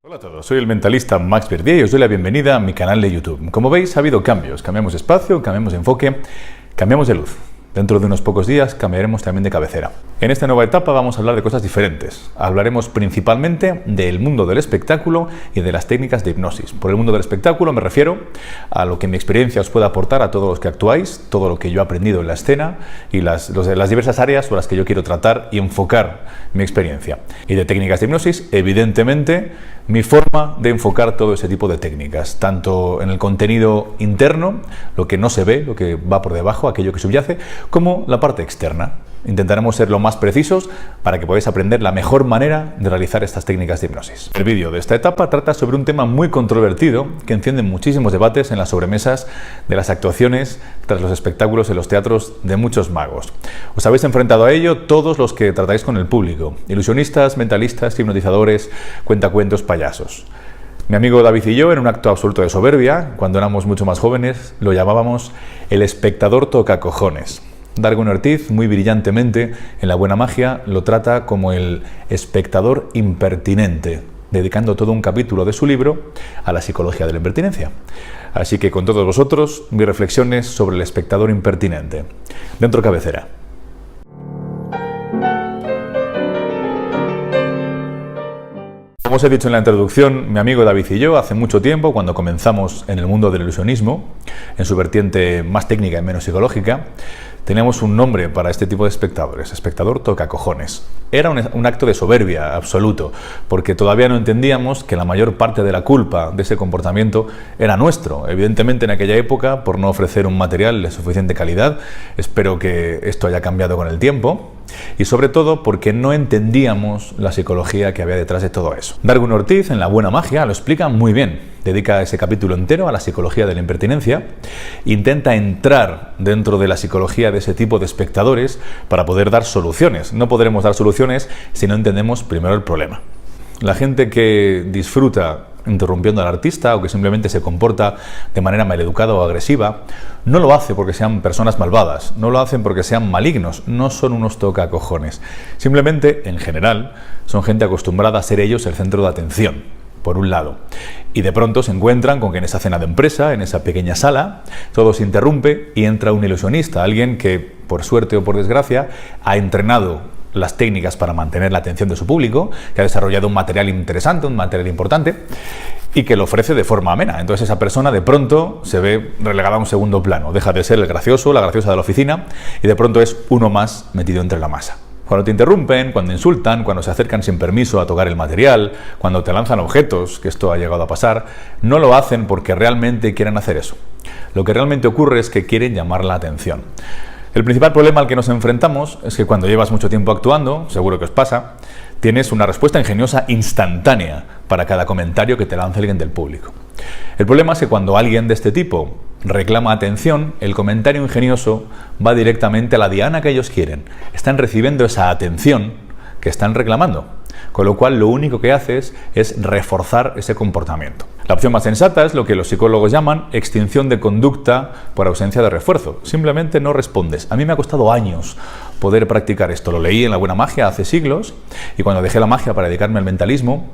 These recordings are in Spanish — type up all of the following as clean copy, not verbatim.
Hola a todos, soy el mentalista Max Verdier y os doy la bienvenida a mi canal de YouTube. Como veis, ha habido cambios, cambiamos de espacio, cambiamos de enfoque, cambiamos de luz. Dentro de unos pocos días cambiaremos también de cabecera. En esta nueva etapa vamos a hablar de cosas diferentes. Hablaremos principalmente del mundo del espectáculo y de las técnicas de hipnosis. Por el mundo del espectáculo me refiero a lo que mi experiencia os puede aportar a todos los que actuáis, todo lo que yo he aprendido en la escena y las diversas áreas sobre las que yo quiero tratar y enfocar mi experiencia. Y de técnicas de hipnosis, evidentemente, mi forma de enfocar todo ese tipo de técnicas, tanto en el contenido interno, lo que no se ve, lo que va por debajo, aquello que subyace, como la parte externa. Intentaremos ser lo más precisos para que podáis aprender la mejor manera de realizar estas técnicas de hipnosis. El vídeo de esta etapa trata sobre un tema muy controvertido que enciende muchísimos debates en las sobremesas de las actuaciones tras los espectáculos en los teatros de muchos magos. Os habéis enfrentado a ello todos los que tratáis con el público: ilusionistas, mentalistas, hipnotizadores, cuentacuentos, payasos. Mi amigo David y yo, en un acto absoluto de soberbia, cuando éramos mucho más jóvenes, lo llamábamos el espectador tocacojones. Darwin Ortiz, muy brillantemente, en La buena magia, lo trata como el espectador impertinente, dedicando todo un capítulo de su libro a la psicología de la impertinencia. Así que con todos vosotros, mis reflexiones sobre el espectador impertinente. Dentro cabecera. Como os he dicho en la introducción, mi amigo David y yo, hace mucho tiempo, cuando comenzamos en el mundo del ilusionismo, en su vertiente más técnica y menos psicológica, teníamos un nombre para este tipo de espectadores: espectador tocacojones. Era un acto de soberbia absoluto, porque todavía no entendíamos que la mayor parte de la culpa de ese comportamiento era nuestro. Evidentemente, en aquella época, por no ofrecer un material de suficiente calidad. Espero que esto haya cambiado con el tiempo. Y sobre todo porque no entendíamos la psicología que había detrás de todo eso. Darwin Ortiz, en La buena magia, lo explica muy bien. Dedica ese capítulo entero a la psicología de la impertinencia. Intenta entrar dentro de la psicología de ese tipo de espectadores para poder dar soluciones. No podremos dar soluciones si no entendemos primero el problema. La gente que disfruta interrumpiendo al artista o que simplemente se comporta de manera maleducada o agresiva, no lo hace porque sean personas malvadas, no lo hacen porque sean malignos, no son unos tocacojones. Simplemente, en general, son gente acostumbrada a ser ellos el centro de atención, por un lado. Y de pronto se encuentran con que en esa cena de empresa, en esa pequeña sala, todo se interrumpe y entra un ilusionista, alguien que, por suerte o por desgracia, ha entrenado las técnicas para mantener la atención de su público, que ha desarrollado un material interesante, un material importante, y que lo ofrece de forma amena. Entonces esa persona de pronto se ve relegada a un segundo plano, deja de ser el gracioso, la graciosa de la oficina, y de pronto es uno más metido entre la masa. Cuando te interrumpen, cuando insultan, cuando se acercan sin permiso a tocar el material, cuando te lanzan objetos, que esto ha llegado a pasar, no lo hacen porque realmente quieren hacer eso. Lo que realmente ocurre es que quieren llamar la atención. El principal problema al que nos enfrentamos es que cuando llevas mucho tiempo actuando, seguro que os pasa, tienes una respuesta ingeniosa instantánea para cada comentario que te lance alguien del público. El problema es que cuando alguien de este tipo reclama atención, el comentario ingenioso va directamente a la diana que ellos quieren. Están recibiendo esa atención que están reclamando, con lo cual lo único que haces es reforzar ese comportamiento. La opción más sensata es lo que los psicólogos llaman extinción de conducta por ausencia de refuerzo. Simplemente no respondes. A mí me ha costado años poder practicar esto. Lo leí en La buena magia hace siglos, y cuando dejé la magia para dedicarme al mentalismo,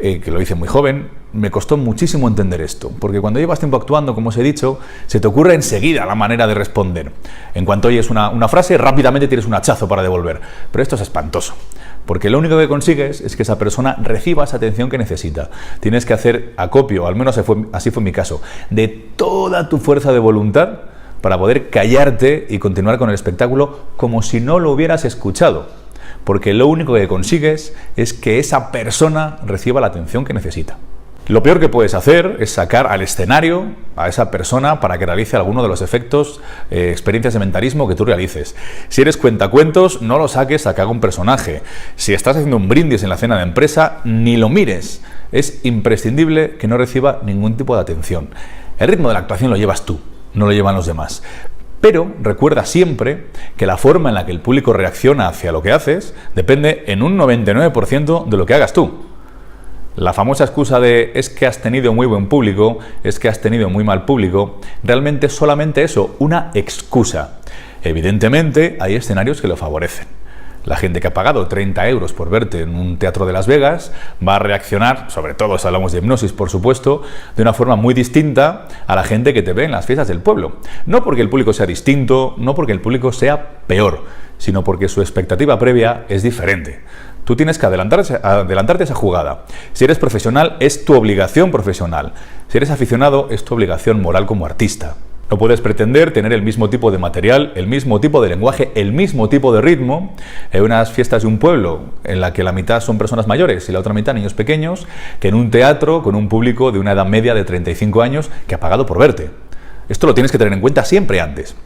que lo hice muy joven, me costó muchísimo entender esto, porque cuando llevas tiempo actuando, como os he dicho, se te ocurre enseguida la manera de responder. En cuanto oyes una frase, rápidamente tienes un hachazo para devolver. Pero esto es espantoso, porque lo único que consigues es que esa persona reciba esa atención que necesita. Tienes que hacer acopio, al menos así fue mi caso, de toda tu fuerza de voluntad para poder callarte y continuar con el espectáculo como si no lo hubieras escuchado. Porque lo único que consigues es que esa persona reciba la atención que necesita. Lo peor que puedes hacer es sacar al escenario a esa persona para que realice alguno de los efectos, experiencias de mentalismo que tú realices. Si eres cuentacuentos, no lo saques a que haga un personaje. Si estás haciendo un brindis en la cena de empresa, ni lo mires. Es imprescindible que no reciba ningún tipo de atención. El ritmo de la actuación lo llevas tú, no lo llevan los demás. Pero recuerda siempre que la forma en la que el público reacciona hacia lo que haces depende en un 99% de lo que hagas tú. La famosa excusa de es que has tenido muy buen público, es que has tenido muy mal público, realmente es solamente eso, una excusa. Evidentemente hay escenarios que lo favorecen. La gente que ha pagado 30 euros por verte en un teatro de Las Vegas va a reaccionar, sobre todo si hablamos de hipnosis, por supuesto, de una forma muy distinta a la gente que te ve en las fiestas del pueblo. No porque el público sea distinto, no porque el público sea peor, sino porque su expectativa previa es diferente. Tú tienes que adelantarte a esa jugada. Si eres profesional, es tu obligación profesional. Si eres aficionado, es tu obligación moral como artista. No puedes pretender tener el mismo tipo de material, el mismo tipo de lenguaje, el mismo tipo de ritmo en unas fiestas de un pueblo en la que la mitad son personas mayores y la otra mitad niños pequeños, que en un teatro con un público de una edad media de 35 años que ha pagado por verte. Esto lo tienes que tener en cuenta siempre antes.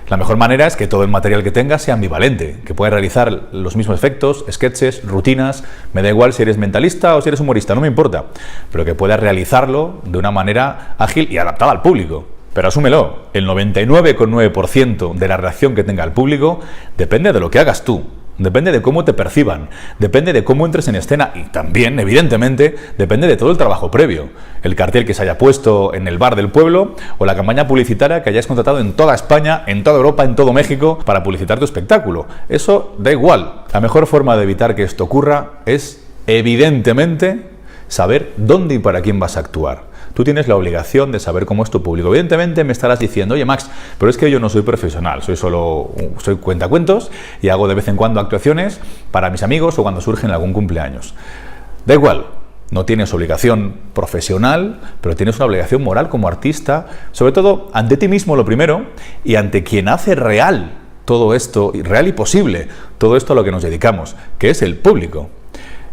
La mejor manera es que todo el material que tengas sea ambivalente, que puedas realizar los mismos efectos, sketches, rutinas, me da igual si eres mentalista o si eres humorista, no me importa, pero que puedas realizarlo de una manera ágil y adaptada al público. Pero asúmelo, el 99,9% de la reacción que tenga el público depende de lo que hagas tú, depende de cómo te perciban, depende de cómo entres en escena y también, evidentemente, depende de todo el trabajo previo. El cartel que se haya puesto en el bar del pueblo o la campaña publicitaria que hayáis contratado en toda España, en toda Europa, en todo México para publicitar tu espectáculo. Eso da igual. La mejor forma de evitar que esto ocurra es, evidentemente, saber dónde y para quién vas a actuar. Tú tienes la obligación de saber cómo es tu público. Evidentemente me estarás diciendo, oye Max, pero es que yo no soy profesional, soy cuentacuentos y hago de vez en cuando actuaciones para mis amigos o cuando surgen algún cumpleaños. Da igual, no tienes obligación profesional, pero tienes una obligación moral como artista, sobre todo ante ti mismo lo primero y ante quien hace real todo esto, real y posible, todo esto a lo que nos dedicamos, que es el público.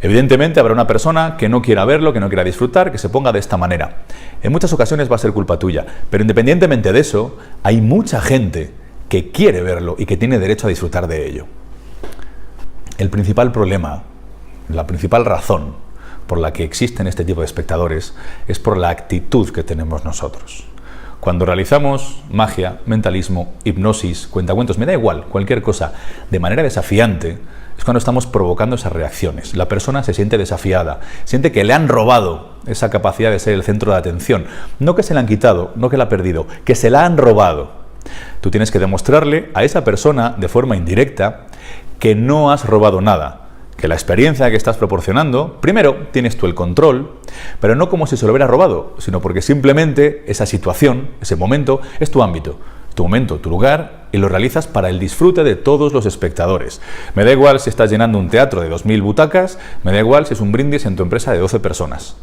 Evidentemente habrá una persona que no quiera verlo, que no quiera disfrutar, que se ponga de esta manera. En muchas ocasiones va a ser culpa tuya, pero independientemente de eso, hay mucha gente que quiere verlo y que tiene derecho a disfrutar de ello. El principal problema, la principal razón por la que existen este tipo de espectadores es por la actitud que tenemos nosotros. Cuando realizamos magia, mentalismo, hipnosis, cuentacuentos, me da igual, cualquier cosa, de manera desafiante, es cuando estamos provocando esas reacciones. La persona se siente desafiada, siente que le han robado esa capacidad de ser el centro de atención. No que se la han quitado, no que la ha perdido, que se la han robado. Tú tienes que demostrarle a esa persona de forma indirecta que no has robado nada, que la experiencia que estás proporcionando, primero tienes tú el control, pero no como si se lo hubiera robado, sino porque simplemente esa situación, ese momento, es tu ámbito, tu momento, tu lugar, y lo realizas para el disfrute de todos los espectadores. Me da igual si estás llenando un teatro de 2000 butacas, me da igual si es un brindis en tu empresa de 12 personas.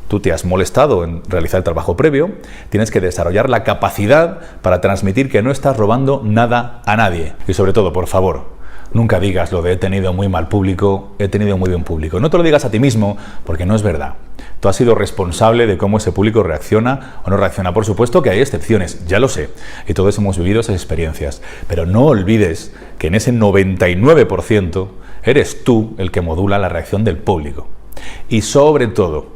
Tú te has molestado en realizar el trabajo previo, tienes que desarrollar la capacidad para transmitir que no estás robando nada a nadie. Y sobre todo, por favor, nunca digas lo de he tenido muy mal público, he tenido muy buen público. No te lo digas a ti mismo, porque no es verdad. Tú has sido responsable de cómo ese público reacciona o no reacciona. Por supuesto que hay excepciones, ya lo sé, y todos hemos vivido esas experiencias. Pero no olvides que en ese 99% eres tú el que modula la reacción del público. Y sobre todo,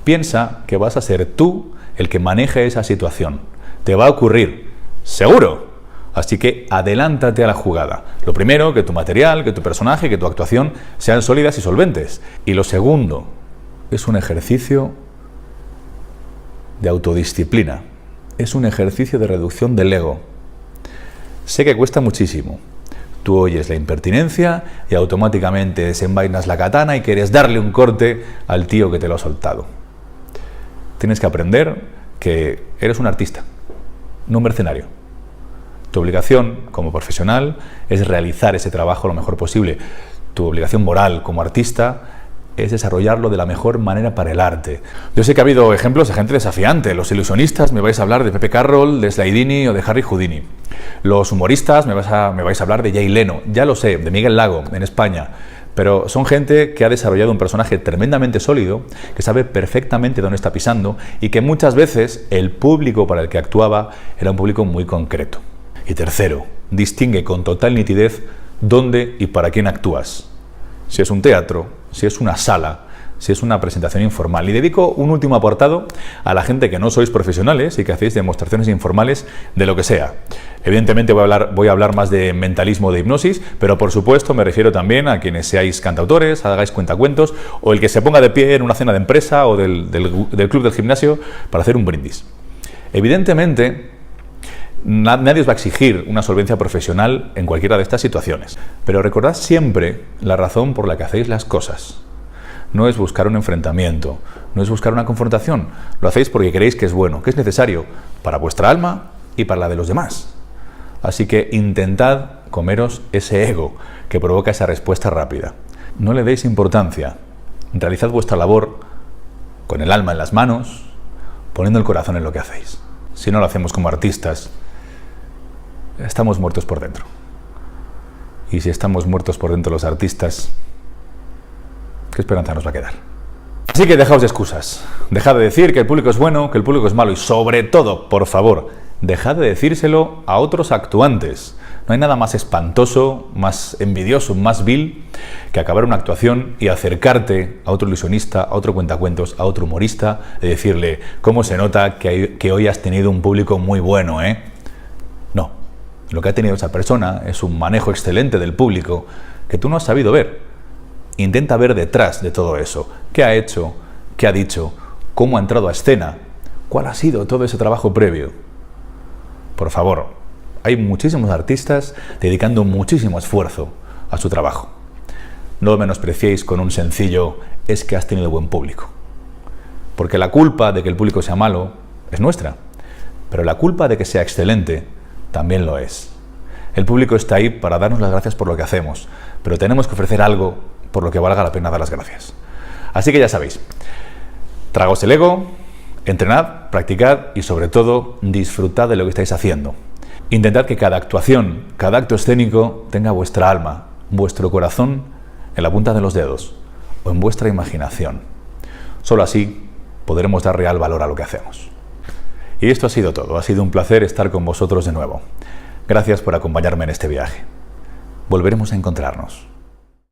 piensa que vas a ser tú el que maneje esa situación. Te va a ocurrir, seguro. Así que adelántate a la jugada. Lo primero, que tu material, que tu personaje, que tu actuación sean sólidas y solventes. Y lo segundo, es un ejercicio de autodisciplina. Es un ejercicio de reducción del ego. Sé que cuesta muchísimo. Tú oyes la impertinencia y automáticamente desenvainas la katana y quieres darle un corte al tío que te lo ha soltado. Tienes que aprender que eres un artista, no un mercenario. Tu obligación como profesional es realizar ese trabajo lo mejor posible. Tu obligación moral como artista es desarrollarlo de la mejor manera para el arte. Yo sé que ha habido ejemplos de gente desafiante. Los ilusionistas me vais a hablar de Pepe Carroll, de Slidini o de Harry Houdini. Los humoristas me vais a hablar de Jay Leno, ya lo sé, de Miguel Lago en España. Pero son gente que ha desarrollado un personaje tremendamente sólido, que sabe perfectamente dónde está pisando y que muchas veces el público para el que actuaba era un público muy concreto. Y tercero, distingue con total nitidez dónde y para quién actúas. Si es un teatro, si es una sala, si es una presentación informal. Y dedico un último apartado a la gente que no sois profesionales y que hacéis demostraciones informales de lo que sea. Evidentemente voy a hablar más de mentalismo, de hipnosis, pero por supuesto me refiero también a quienes seáis cantautores, hagáis cuentacuentos, o el que se ponga de pie en una cena de empresa o del club del gimnasio para hacer un brindis. Evidentemente, Nadie os va a exigir una solvencia profesional en cualquiera de estas situaciones. Pero recordad siempre la razón por la que hacéis las cosas. No es buscar un enfrentamiento, no es buscar una confrontación. Lo hacéis porque creéis que es bueno, que es necesario para vuestra alma y para la de los demás. Así que intentad comeros ese ego que provoca esa respuesta rápida. No le deis importancia. Realizad vuestra labor con el alma en las manos, poniendo el corazón en lo que hacéis. Si no lo hacemos como artistas, estamos muertos por dentro. Y si estamos muertos por dentro los artistas, ¿qué esperanza nos va a quedar? Así que dejaos de excusas. Dejad de decir que el público es bueno, que el público es malo y sobre todo, por favor, dejad de decírselo a otros actuantes. No hay nada más espantoso, más envidioso, más vil que acabar una actuación y acercarte a otro ilusionista, a otro cuentacuentos, a otro humorista y decirle: ¿cómo se nota que hoy has tenido un público muy bueno, eh? No, lo que ha tenido esa persona es un manejo excelente del público que tú no has sabido ver. Intenta ver detrás de todo eso. ¿Qué ha hecho? ¿Qué ha dicho? ¿Cómo ha entrado a escena? ¿Cuál ha sido todo ese trabajo previo? Por favor, hay muchísimos artistas dedicando muchísimo esfuerzo a su trabajo. No lo menospreciéis con un sencillo «es que has tenido buen público». Porque la culpa de que el público sea malo es nuestra, pero la culpa de que sea excelente también lo es. El público está ahí para darnos las gracias por lo que hacemos, pero tenemos que ofrecer algo por lo que valga la pena dar las gracias. Así que ya sabéis, tragaos el ego, entrenad, practicad y sobre todo disfrutad de lo que estáis haciendo. Intentad que cada actuación, cada acto escénico tenga vuestra alma, vuestro corazón en la punta de los dedos o en vuestra imaginación. Solo así podremos dar real valor a lo que hacemos. Y esto ha sido todo. Ha sido un placer estar con vosotros de nuevo. Gracias por acompañarme en este viaje. Volveremos a encontrarnos.